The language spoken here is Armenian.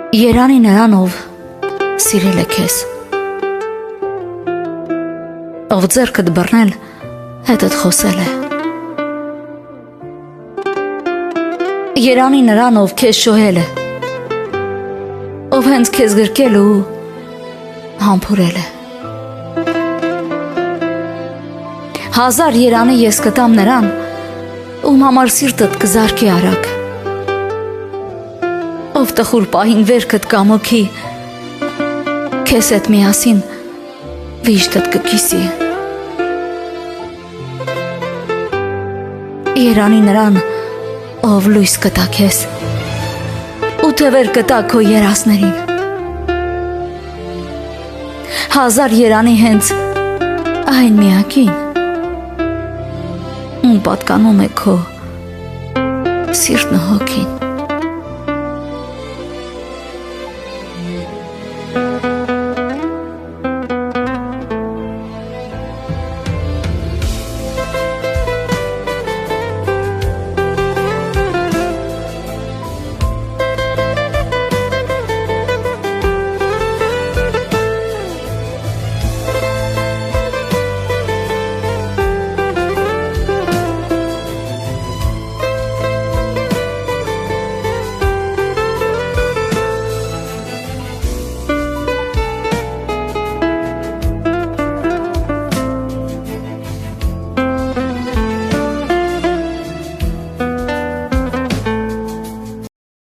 Երանի նրան, ով սիրել է քեզ, ով ձեռքդ բռնել հետդ խոսել է, երանի նրան, ով քեզ շոհել է, ով հենց քեզ գրկել ու համբուրել է։ Հազար երանի ես կտամ նրան, ում համար սիրտդ կզարկի արագ, ով տխուր պահին վերքդ կամոքի, քեզ հետ միասին վիշտդ կկիսի։ Երանի նրան, ով լույս կտա քեզ, ու թևեր կտա քո երասներին, հազար երանի հենց այն միակին, ում պատկանում է քո սիրտն ու հոգին։